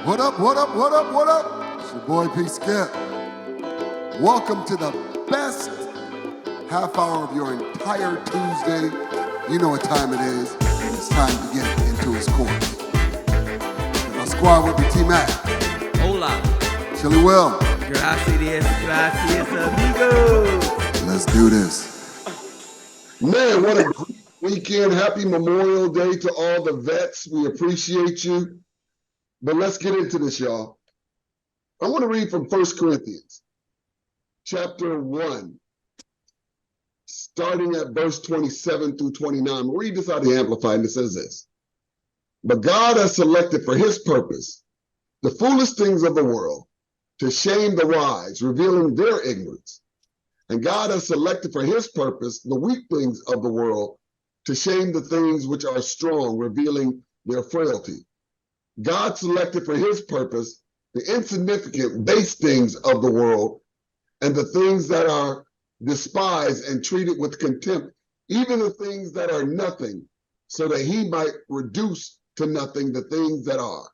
What up, what up, what up, what up? It's your boy P. Skip. Welcome to the best half hour of your entire Tuesday. You know what time it is. It's time to get into his course. My squad with me, T-Mac. Hola. Chili Will. Gracias, amigo. Let's do this. Man, what a great weekend. Happy Memorial Day to all the vets. We appreciate you. But let's get into this, y'all. I want to read from 1 Corinthians, chapter 1, starting at verse 27 through 29. We'll read this out of the Amplified, and it says this. But God has selected for his purpose the foolish things of the world to shame the wise, revealing their ignorance. And God has selected for his purpose the weak things of the world to shame the things which are strong, revealing their frailty. God selected for his purpose the insignificant base things of the world and the things that are despised and treated with contempt, even the things that are nothing, so that he might reduce to nothing the things that are,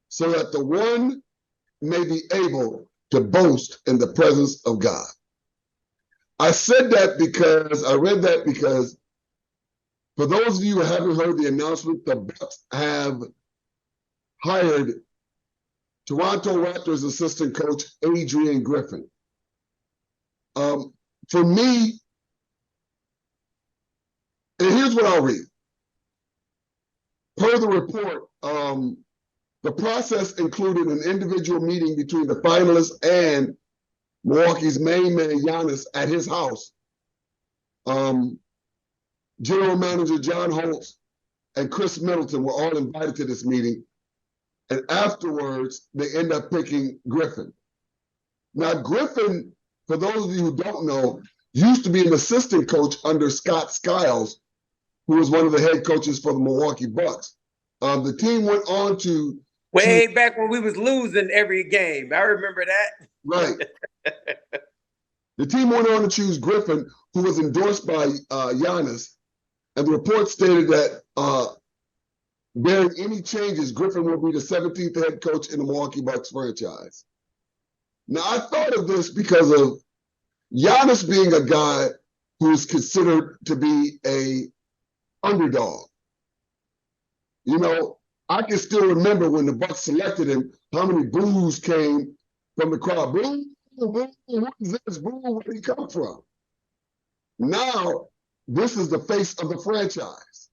so that the one may be able to boast in the presence of God. I said that because, I read that because for those of you who haven't heard the announcement, the Bucks have hired Toronto Raptors assistant coach Adrian Griffin. For me, and here's what I'll read. Per the report, the process included an individual meeting between the finalists and Milwaukee's main man, Giannis, at his house. General Manager John Holtz and Chris Middleton were all invited to this meeting. And afterwards, they end up picking Griffin. Now, Griffin, for those of you who don't know, used to be an assistant coach under Scott Skiles, who was one of the head coaches for the Milwaukee Bucks. The team went on to... Way back when we was losing every game. I remember that. Right. The team went on to choose Griffin, who was endorsed by Giannis. And the report stated that barring any changes, Griffin will be the 17th head coach in the Milwaukee Bucks franchise. Now, I thought of this because of Giannis being a guy who's considered to be a underdog. You know, I can still remember when the Bucks selected him, how many boos came from the crowd. Boo, boo, what is this? Boo, where did he come from? Now, this is the face of the franchise.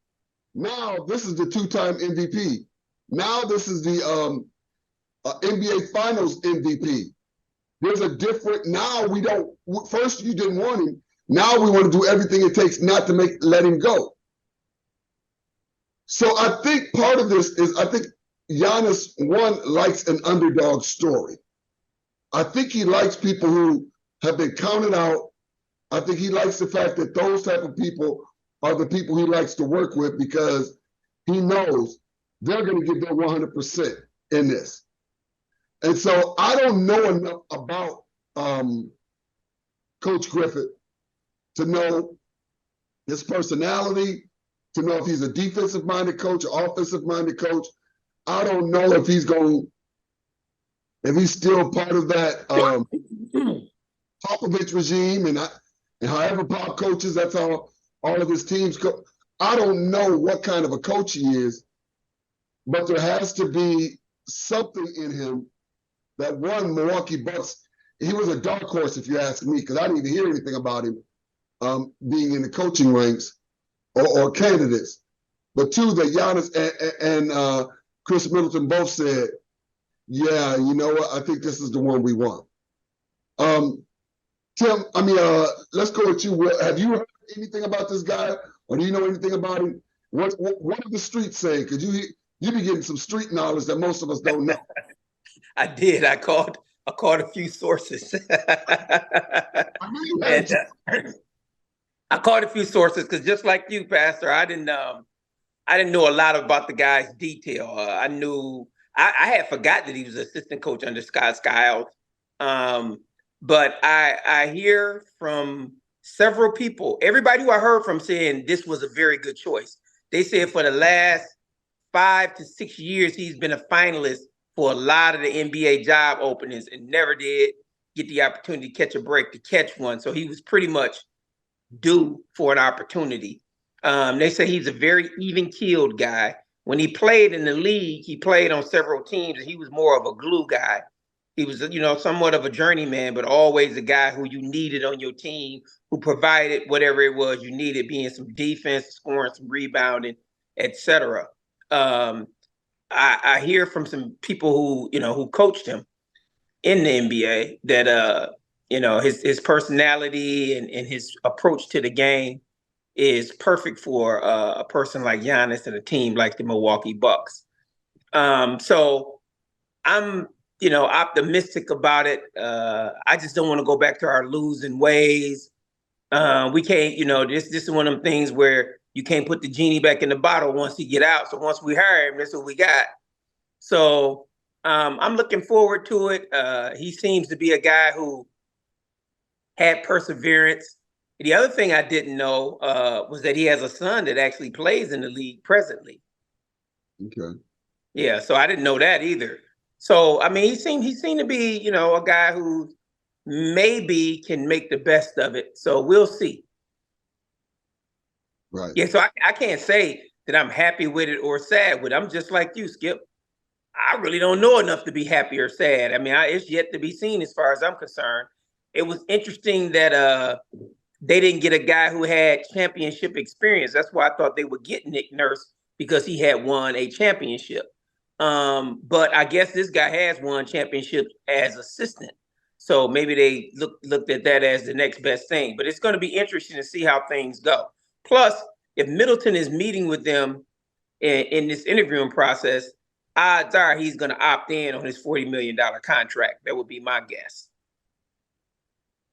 Now, this is the two-time MVP. Now, this is the NBA Finals MVP. There's a different, now we don't, first you didn't want him. Now we want to do everything it takes not to let him go. So I think part of this is, I think Giannis, one, likes an underdog story. I think he likes people who have been counted out. I think he likes the fact that those type of people are the people he likes to work with because he knows they're going to give their 100% in this. And so I don't know enough about Coach Griffin to know his personality, to know if he's a defensive-minded coach or offensive-minded coach. I don't know if he's still part of that Popovich regime, and however Pop coaches, that's how all of his teams go. I don't know what kind of a coach he is, but there has to be something in him that one Milwaukee Bucks, he was a dark horse if you ask me, because I didn't even hear anything about him being in the coaching ranks or candidates. But two, that Giannis and Chris Middleton both said, yeah, you know what, I think this is the one we want. Tim, let's go with you. Have you heard anything about this guy, or do you know anything about him? What do the streets say? Because you be getting some street knowledge that most of us don't know. I did. I called a few sources. I called a few sources because just like you, Pastor, I didn't know a lot about the guy's detail. I had forgot that he was assistant coach under Scott Skiles. But I hear from several people, everybody who I heard from saying this was a very good choice. They said for the last 5 to 6 years, he's been a finalist for a lot of the NBA job openings and never did get the opportunity to catch a break to catch one. So he was pretty much due for an opportunity. They say he's a very even-keeled guy. When he played in the league, he played on several teams, and he was more of a glue guy. He was, somewhat of a journeyman, but always a guy who you needed on your team, who provided whatever it was you needed, being some defense, scoring, some rebounding, etc. I hear from some people who coached him in the NBA that his personality and his approach to the game is perfect for a person like Giannis and a team like the Milwaukee Bucks. So I'm optimistic about it. I just don't want to go back to our losing ways. We can't, this is one of them things where you can't put the genie back in the bottle once he get out. So once we hire him, that's what we got. So I'm looking forward to it. He seems to be a guy who had perseverance. The other thing I didn't know was that he has a son that actually plays in the league presently. Okay. Yeah, so I didn't know that either. So I mean, he seemed to be, a guy who maybe can make the best of it. So we'll see. Right. Yeah, so I can't say that I'm happy with it or sad with it. I'm just like you, Skip. I really don't know enough to be happy or sad. I mean, it's yet to be seen as far as I'm concerned. It was interesting that they didn't get a guy who had championship experience. That's why I thought they would get Nick Nurse, because he had won a championship. But I guess this guy has won championships as assistant. So maybe they looked at that as the next best thing. But it's going to be interesting to see how things go. Plus, if Middleton is meeting with them in this interviewing process, odds are he's going to opt in on his $40 million contract. That would be my guess.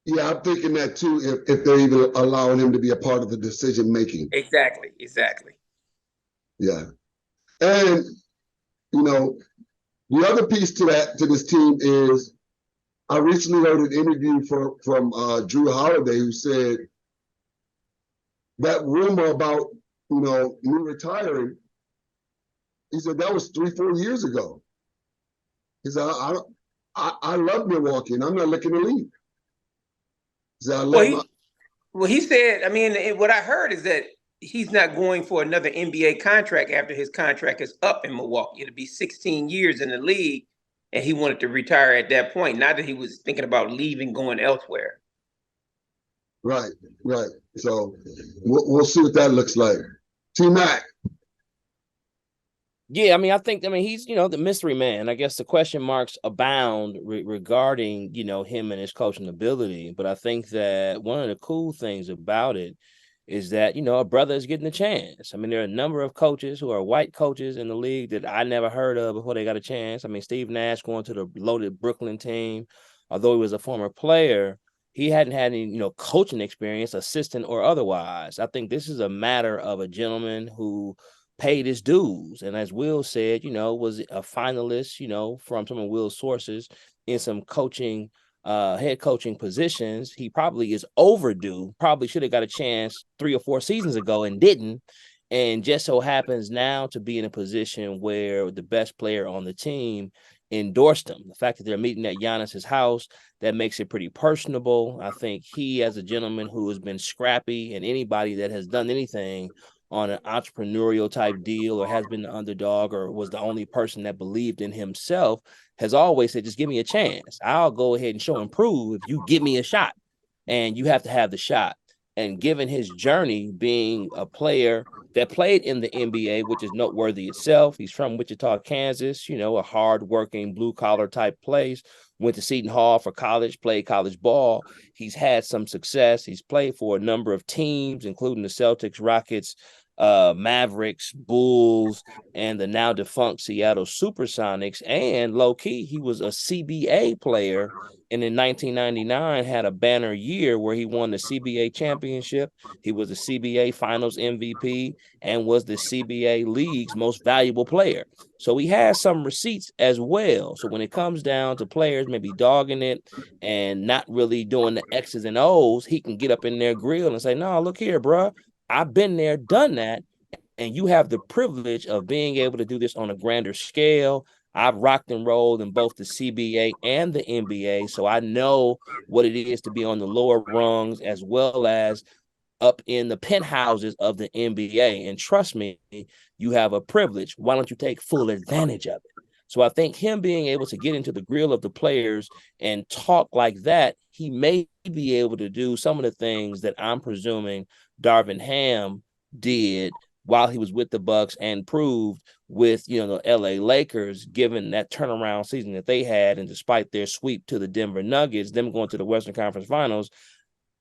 Yeah, I'm thinking that too, if they're even allowing him to be a part of the decision making. Exactly. Yeah. And, the other piece to this team is, I recently heard an interview from Drew Holiday, who said that rumor about, me retiring, he said that was 3-4 years ago. He said, I love Milwaukee and I'm not looking to leave. He said, he said, I mean, what I heard is that he's not going for another NBA contract after his contract is up in Milwaukee. It'll be 16 years in the league, and he wanted to retire at that point. Not that he was thinking about leaving, going elsewhere. Right. So we'll see what that looks like. T-Mac. Yeah, I mean, he's, the mystery man. I guess the question marks abound regarding, him and his coaching ability. But I think that one of the cool things about it is that, a brother is getting a chance. I mean, there are a number of coaches who are white coaches in the league that I never heard of before they got a chance. I mean, Steve Nash going to the loaded Brooklyn team, although he was a former player, he hadn't had any, coaching experience, assistant or otherwise. I think this is a matter of a gentleman who paid his dues. And as Will said, was a finalist, from some of Will's sources in some coaching, head coaching positions. He probably is overdue, probably should have got a chance 3 or 4 seasons ago and didn't. And just so happens now to be in a position where the best player on the team endorsed him. The fact that they're meeting at Giannis's house, that makes it pretty personable. I think he, as a gentleman who has been scrappy, and anybody that has done anything on an entrepreneurial type deal or has been the underdog or was the only person that believed in himself, has always said, just give me a chance. I'll go ahead and show and prove if you give me a shot, and you have to have the shot. And given his journey being a player that played in the NBA, which is noteworthy itself, he's from Wichita, Kansas, a hardworking blue collar type place, went to Seton Hall for college, played college ball. He's had some success. He's played for a number of teams, including the Celtics, Rockets, Mavericks, Bulls, and the now defunct Seattle Supersonics. And low-key, he was a CBA player, and in 1999 had a banner year where he won the CBA championship. He was the CBA Finals MVP and was the CBA League's most valuable player. So he has some receipts as well. So when it comes down to players maybe dogging it and not really doing the X's and O's, he can get up in their grill and say, no, look here, bro. I've been there, done that, and you have the privilege of being able to do this on a grander scale. I've rocked and rolled in both the CBA and the NBA, so I know what it is to be on the lower rungs as well as up in the penthouses of the NBA. And trust me, you have a privilege. Why don't you take full advantage of it? So I think him being able to get into the grill of the players and talk like that, he may be able to do some of the things that I'm presuming Darvin Ham did while he was with the Bucks and proved with, the LA Lakers, given that turnaround season that they had, and despite their sweep to the Denver Nuggets, them going to the Western Conference Finals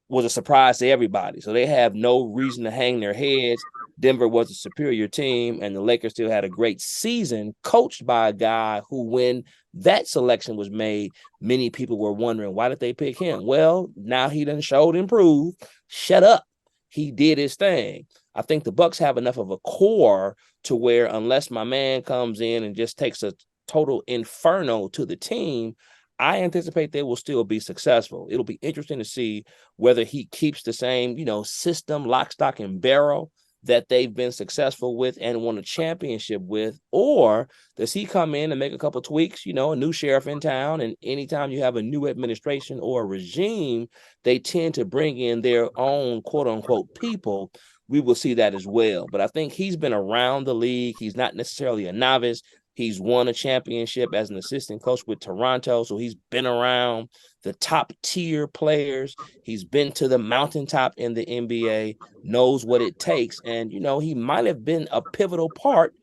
was a surprise to everybody. So they have no reason to hang their heads. Denver was a superior team, and the Lakers still had a great season, coached by a guy who, when that selection was made, many people were wondering, why did they pick him? Well, now he done showed and proved. Shut up. He did his thing. I think the Bucks have enough of a core to where, unless my man comes in and just takes a total inferno to the team, I anticipate they will still be successful. It'll be interesting to see whether he keeps the same, system, lock, stock, and barrel that they've been successful with and won a championship with, or does he come in and make a couple tweaks, a new sheriff in town, and anytime you have a new administration or a regime, they tend to bring in their own quote unquote people. We will see that as well. But I think he's been around the league. He's not necessarily a novice. He's won a championship as an assistant coach with Toronto, so he's been around the top tier players. He's been to the mountaintop in the NBA, knows what it takes. And, he might have been a pivotal part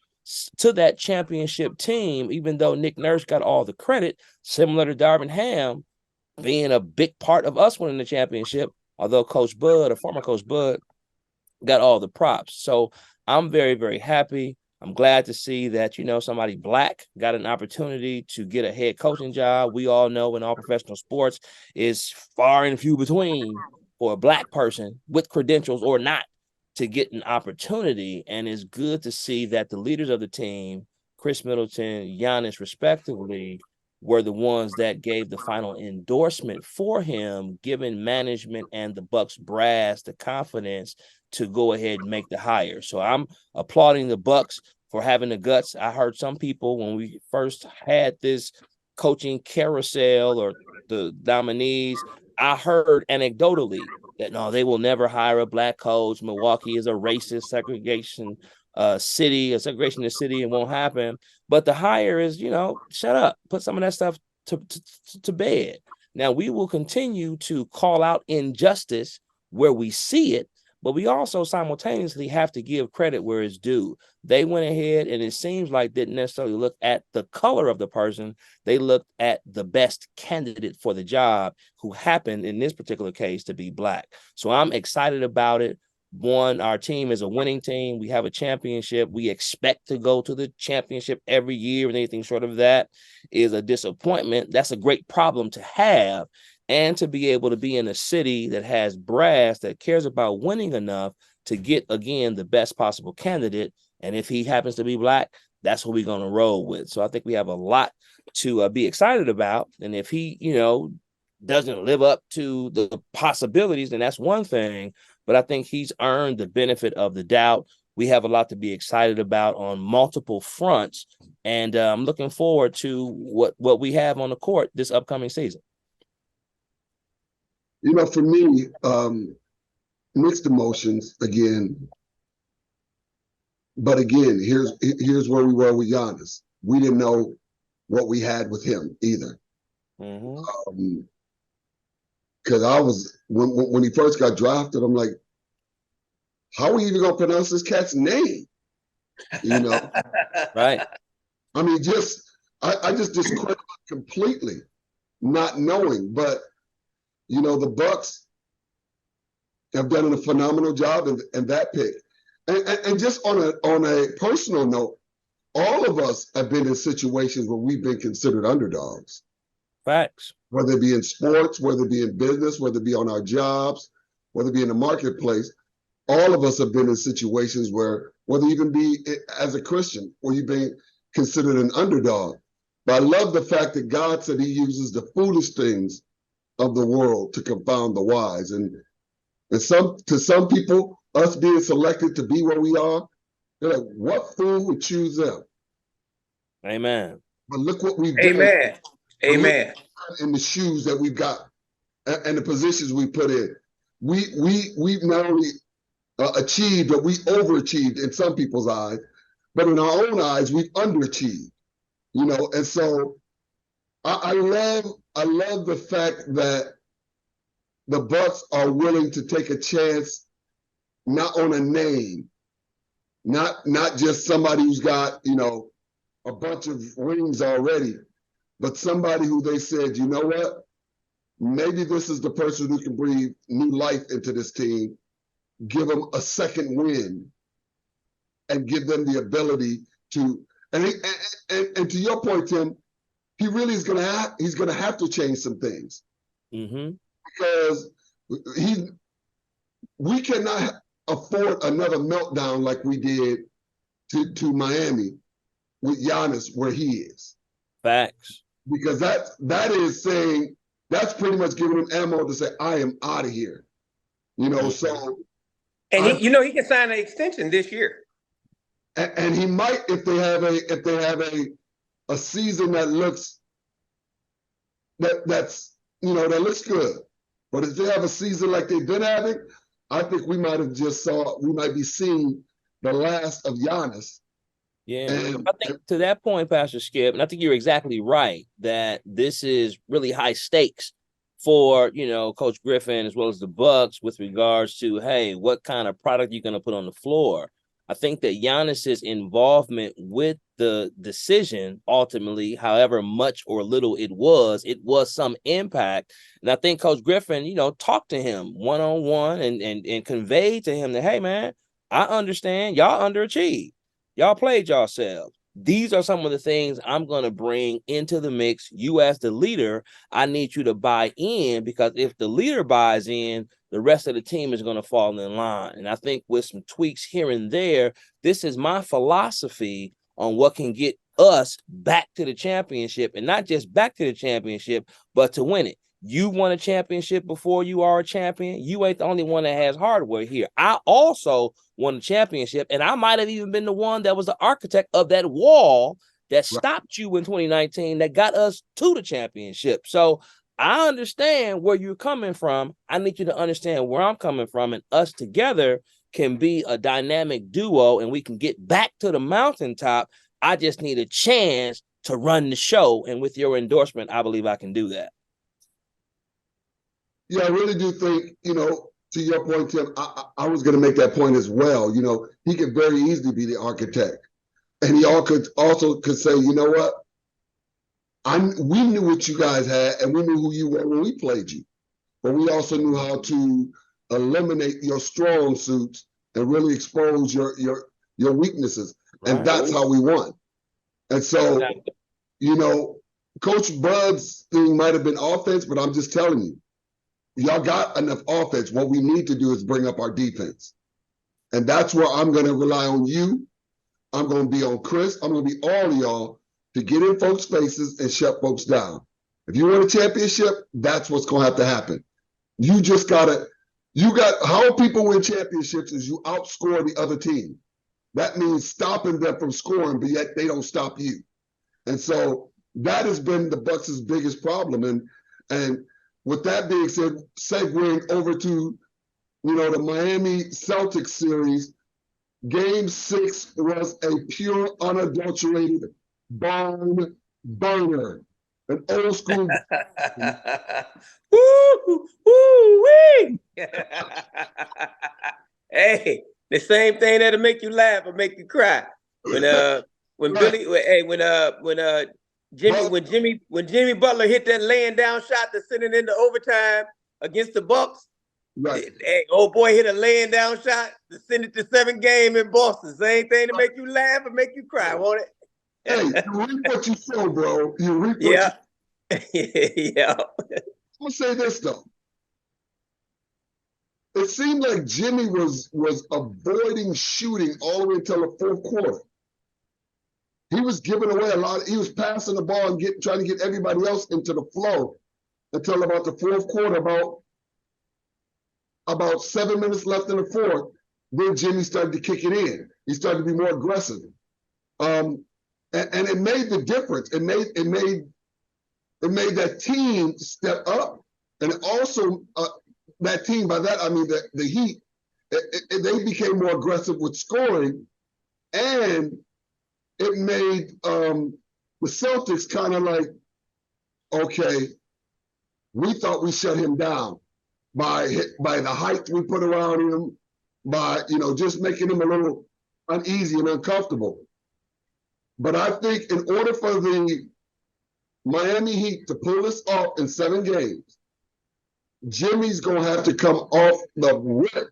to that championship team, even though Nick Nurse got all the credit, similar to Darvin Ham being a big part of us winning the championship, although former Coach Bud, got all the props. So I'm very, very happy. I'm glad to see that, somebody Black got an opportunity to get a head coaching job. We all know in all professional sports is far and few between for a Black person with credentials or not to get an opportunity. And it's good to see that the leaders of the team, Chris Middleton, Giannis, respectively, were the ones that gave the final endorsement for him, giving management and the Bucks brass the confidence to go ahead and make the hire. So I'm applauding the Bucks for having the guts. I heard some people when we first had this coaching carousel or the nominees, I heard anecdotally that no, they will never hire a Black coach. Milwaukee is a racist segregation city, a segregationist city, it won't happen. But the hire is, shut up, put some of that stuff to bed. Now we will continue to call out injustice where we see it, but we also simultaneously have to give credit where it's due. They went ahead and it seems like didn't necessarily look at the color of the person. They looked at the best candidate for the job, who happened in this particular case to be Black. So I'm excited about it. One, our team is a winning team. We have a championship. We expect to go to the championship every year, and anything short of that is a disappointment. That's a great problem to have. And to be able to be in a city that has brass that cares about winning enough to get, again, the best possible candidate. And if he happens to be Black, that's what we're going to roll with. So I think we have a lot to be excited about. And if he, doesn't live up to the possibilities, then that's one thing. But I think he's earned the benefit of the doubt. We have a lot to be excited about on multiple fronts. And I'm looking forward to what we have on the court this upcoming season. For me, mixed emotions again. But again, here's where we were with Giannis. We didn't know what we had with him either. Mm-hmm. Because I was when he first got drafted, I'm like, how are we even gonna pronounce this cat's name? Right. I mean, I just discredit completely, not knowing. But the Bucks have done a phenomenal job in that pick. And just on a personal note, all of us have been in situations where we've been considered underdogs. Facts. Whether it be in sports, whether it be in business, whether it be on our jobs, whether it be in the marketplace, all of us have been in situations where, whether you even be as a Christian, where you've been considered an underdog. But I love the fact that God said he uses the foolish things of the world to confound the wise. And to some people, us being selected to be where we are, they're like, what fool would choose them? Amen. But look what we've done. Amen. Amen. In the shoes that we've got and the positions we put in. We've not only achieved, but we overachieved in some people's eyes, but in our own eyes, we've underachieved. You know, and so I love the fact that the Bucks are willing to take a chance, not on a name, not just somebody who's got, you know, a bunch of rings already, but somebody who they said, you know what, maybe this is the person who can breathe new life into this team, give them a second win, and give them the ability to. And to your point, Tim, he really is he's gonna have to change some things. Mm-hmm. Because we cannot afford another meltdown like we did to Miami with Giannis where he is. Facts. Because that is saying, that's pretty much giving him ammo to say, I am out of here. You know, so. And he can sign an extension this year. And he might, if they have a season that looks that looks good. But if they have a season like they've been having, I think we might be seeing the last of Giannis. Yeah, I think to that point, Pastor Skip, and I think you're exactly right that this is really high stakes for, you know, Coach Griffin as well as the Bucks with regards to, hey, what kind of product you're going to put on the floor. I think that Giannis's involvement with the decision, ultimately, however much or little it was some impact. And I think Coach Griffin, you know, talked to him one-on-one and conveyed to him that, hey, man, I understand y'all underachieved. Y'all played yourselves. These are some of the things I'm going to bring into the mix. You as the leader, I need you to buy in, because if the leader buys in, the rest of the team is going to fall in line. And I think with some tweaks here and there, this is my philosophy on what can get us back to the championship, and not just back to the championship, but to win it. You won a championship before you are a champion. You ain't the only one that has hardware here. I also won a championship, and I might have even been the one that was the architect of that wall that stopped you in 2019 that got us to the championship. So I understand where you're coming from. I need you to understand where I'm coming from, and us together can be a dynamic duo, and we can get back to the mountaintop. I just need a chance to run the show, and with your endorsement, I believe I can do that. Yeah, I really do think, you know, to your point, Tim, I was going to make that point as well. You know, he could very easily be the architect. And he also could say, you know what? We knew what you guys had, and we knew who you were when we played you. But we also knew how to eliminate your strong suits and really expose your weaknesses. Right. And that's how we won. And so, you know, Coach Bud's thing might have been offense, but I'm just telling you, y'all got enough offense. What we need to do is bring up our defense. And that's where I'm going to rely on you. I'm going to be on Chris. I'm going to be all of y'all to get in folks' faces and shut folks down. If you want a championship, that's what's going to have to happen. You just how people win championships is you outscore the other team. That means stopping them from scoring, but yet they don't stop you. And so that has been the Bucks' biggest problem. And with that being said, segueing over to, you know, the Miami Celtics series, Game 6 was a pure, unadulterated barn burner. An old school. Woo, woo, wee. Hey, the same thing that'll make you laugh or make you cry. When Jimmy Butler hit that laying down shot to send it into overtime against the Bucks. Right. Hey, old boy hit a laying down shot to send it to 7 game in Boston. Same thing to make you laugh and make you cry, won't it? Hey, you reap what you sow, bro. You reap what you yeah. I'm gonna say this though. It seemed like Jimmy was avoiding shooting all the way until the fourth quarter. He was giving away a lot. He was passing the ball and trying to get everybody else into the flow until about the fourth quarter, about 7 minutes left in the fourth. Then Jimmy started to kick it in. He started to be more aggressive. and it made the difference. It made that team step up, and also that team. By that I mean the Heat. They became more aggressive with scoring, and it made the Celtics kind of like, okay, we thought we shut him down by the height we put around him, by just making him a little uneasy and uncomfortable. But I think in order for the Miami Heat to pull this off in 7 games, Jimmy's gonna have to come off the rip.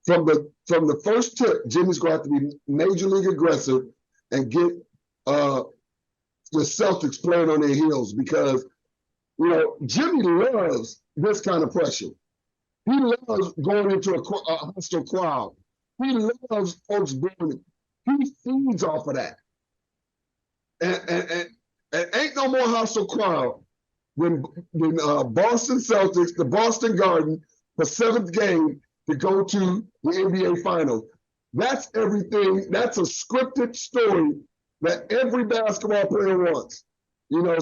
From the first tip, Jimmy's gonna have to be major league aggressive and get the Celtics playing on their heels, because Jimmy loves this kind of pressure. He loves going into a hostile crowd. He loves folks booing him. He feeds off of that. And ain't no more hostile crowd when Boston Celtics, the Boston Garden, the 7th game to go to the NBA Finals. That's everything. That's a scripted story that every basketball player wants.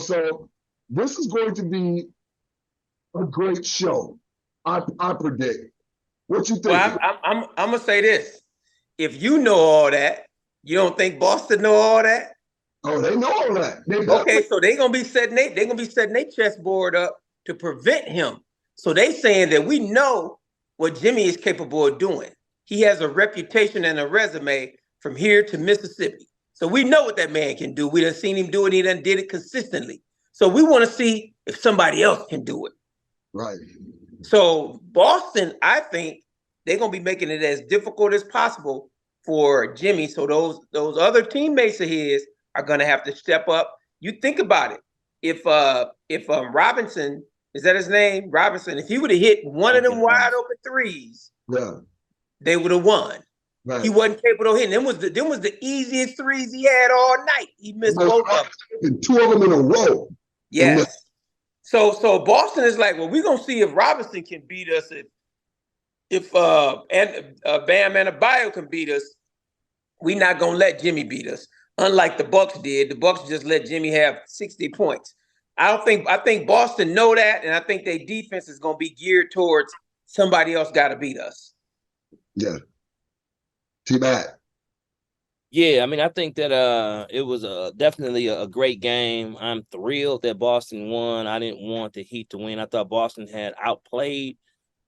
So this is going to be a great show. I predict. What you think? Well, I'm gonna say this: if you know all that, you don't think Boston know all that? Oh, they know all that. Okay, so they're gonna be setting their chessboard up to prevent him. So they saying that we know what Jimmy is capable of doing. He has a reputation and a resume from here to Mississippi. So we know what that man can do. We done seen him do it. He done did it consistently. So we want to see if somebody else can do it. Right. So Boston, I think they're gonna be making it as difficult as possible for Jimmy. So those other teammates of his are gonna have to step up. You think about it. If Robinson, is that his name? Robinson, if he would have hit one of them wide open threes, they would have won. Right. He wasn't capable of hitting. Them was the easiest threes he had all night. He missed both of them. 2 of them in a row. Yes. So Boston is like, well, we're gonna see if Robinson can beat us, if Bam Adebayo can beat us. We're not gonna let Jimmy beat us. Unlike the Bucks did. The Bucks just let Jimmy have 60 points. I think Boston know that, and I think their defense is gonna be geared towards somebody else gotta beat us. Yeah. Too bad. Yeah, I mean, I think that it was definitely a great game. I'm thrilled that Boston won. I didn't want the Heat to win. I thought Boston had outplayed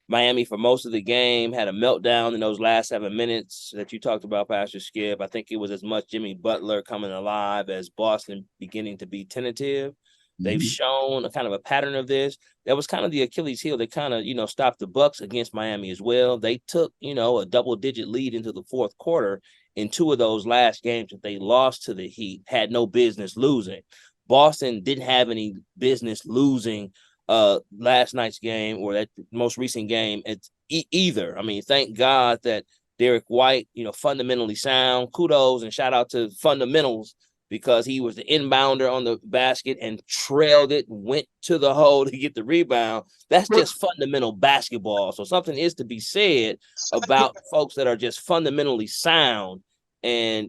Miami for most of the game, had a meltdown in those last 7 minutes that you talked about, Pastor Skip. I think it was as much Jimmy Butler coming alive as Boston beginning to be tentative. They've shown a kind of a pattern of this. That was kind of the Achilles heel that kind of, stopped the Bucks against Miami as well. They took, a double-digit lead into the 4th quarter in 2 of those last games that they lost to the Heat, had no business losing. Boston didn't have any business losing last night's game or that most recent game either. I mean, thank God that Derek White, fundamentally sound. Kudos and shout out to fundamentals, because he was the inbounder on the basket and trailed it, went to the hole to get the rebound. That's just fundamental basketball. So something is to be said about folks that are just fundamentally sound and,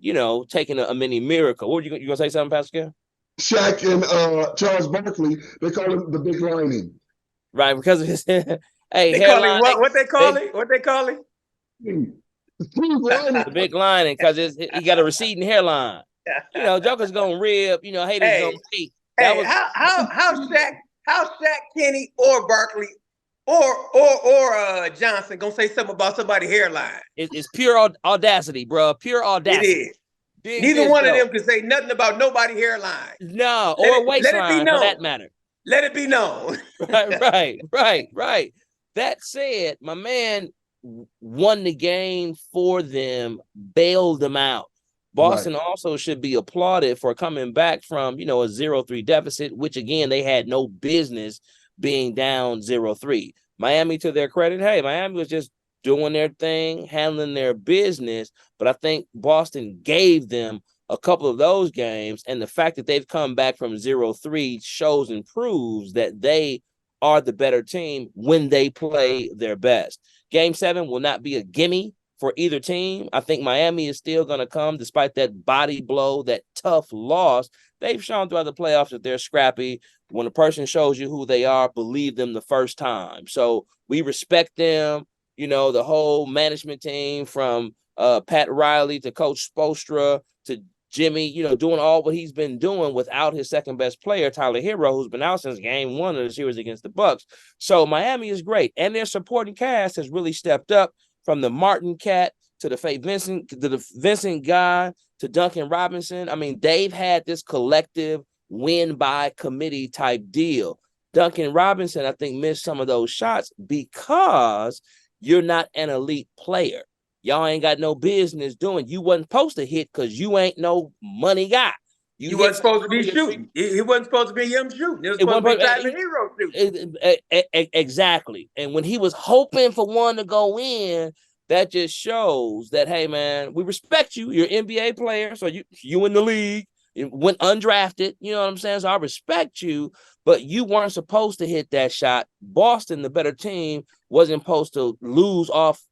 taking a mini miracle. What you going to say something, Pascal? Shaq and Charles Barkley, they call him the big lining. Right, because of his hey, they call him what they call it? What they call it? The big lining, because he got a receding hairline. Joker's gonna rib. Haters gonna hate. How Shaq, Kenny, or Barkley, or Johnson gonna say something about somebody's hairline? It's pure audacity, bro. Pure audacity. It is. Neither one of them can say nothing about nobody's hairline. No, or waistline for that matter. Let it be known. Right. That said, my man won the game for them, bailed them out. Boston also should be applauded for coming back from, a 0-3 deficit, which, again, they had no business being down 0-3. Miami, to their credit, Miami was just doing their thing, handling their business. But I think Boston gave them a couple of those games. And the fact that they've come back from 0-3 shows and proves that they are the better team when they play their best. Game 7 will not be a gimme for either team. I think Miami is still going to come despite that body blow, that tough loss. They've shown throughout the playoffs that they're scrappy. When a person shows you who they are, believe them the first time. So we respect them. You know, the whole management team from Pat Riley to Coach Spoelstra to Jimmy, you know, doing all what he's been doing without his second best player, Tyler Hero, who's been out since game 1 of the series against the Bucks. So Miami is great. And their supporting cast has really stepped up, from the Martin cat to the Faye Vincent, to the Vincent guy, to Duncan Robinson. I mean, they've had this collective win by committee type deal. Duncan Robinson, I think, missed some of those shots because you're not an elite player. Y'all ain't got no business doing. You wasn't supposed to hit because you ain't no money guy. You wasn't supposed to be shooting. He wasn't supposed to be him shooting. It was supposed to be Tyler Hero shooting. Exactly. And when he was hoping for one to go in, that just shows that, hey, man, we respect you. You're an NBA player, so you in the league. You went undrafted. You know what I'm saying? So I respect you, but you weren't supposed to hit that shot. Boston, the better team, wasn't supposed to lose off,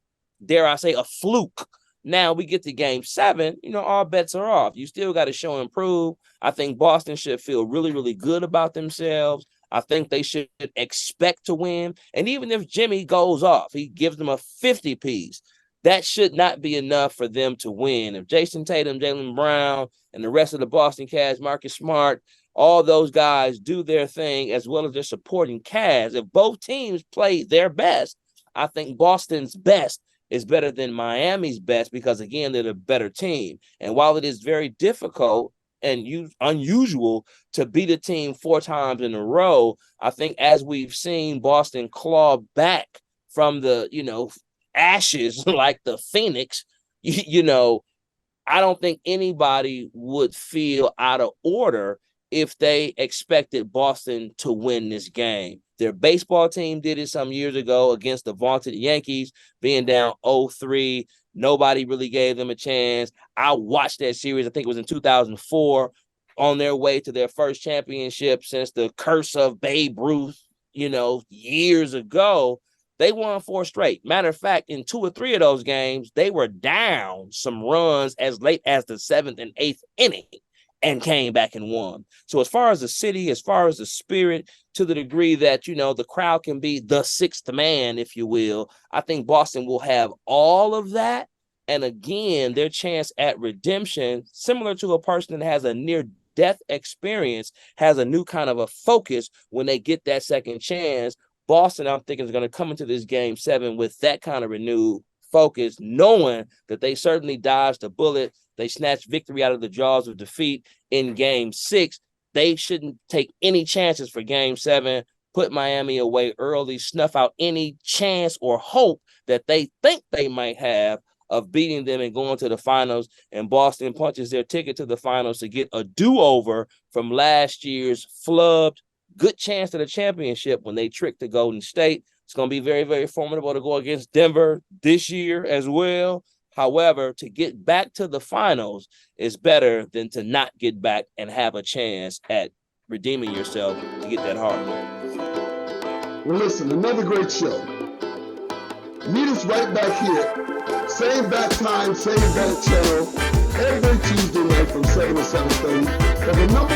dare I say, a fluke. Now we get to game 7, you know, all bets are off. You still got to show and prove. I think Boston should feel really, really good about themselves. I think they should expect to win. And even if Jimmy goes off, he gives them a 50 piece, that should not be enough for them to win. If Jason Tatum, Jaylen Brown, and the rest of the Boston cast, Marcus Smart, all those guys do their thing, as well as their supporting cast, if both teams play their best, I think Boston's best is better than Miami's best because, again, they're the better team. And while it is very difficult and unusual to beat a team 4 times in a row, I think as we've seen Boston claw back from the, you know, ashes like the Phoenix, you know, I don't think anybody would feel out of order if they expected Boston to win this game. Their baseball team did it some years ago against the vaunted Yankees, being down 0-3. Nobody really gave them a chance. I watched that series, I think it was in 2004, on their way to their first championship since the curse of Babe Ruth, you know, years ago. They won 4 straight. Matter of fact, in 2 or 3 of those games, they were down some runs as late as the 7th and 8th inning and came back and won. So as far as the city, as far as the spirit, to the degree that, you know, the crowd can be the 6th man, if you will, I think Boston will have all of that. And again, their chance at redemption, similar to a person that has a near-death experience, has a new kind of a focus when they get that second chance. Boston, I'm thinking, is going to come into this game 7 with that kind of renewed focus, knowing that they certainly dodged a bullet. They snatched victory out of the jaws of defeat in game 6. They shouldn't take any chances for game 7, put Miami away early, snuff out any chance or hope that they think they might have of beating them and going to the finals. And Boston punches their ticket to the finals to get a do-over from last year's flubbed good chance at a championship when they tricked the Golden State. It's going to be very, very formidable to go against Denver this year as well. However, to get back to the finals is better than to not get back and have a chance at redeeming yourself to get that hard one. Well, listen, another great show. Meet us right back here. Same bat time, same bat channel. Every Tuesday night from 7 to 7:30.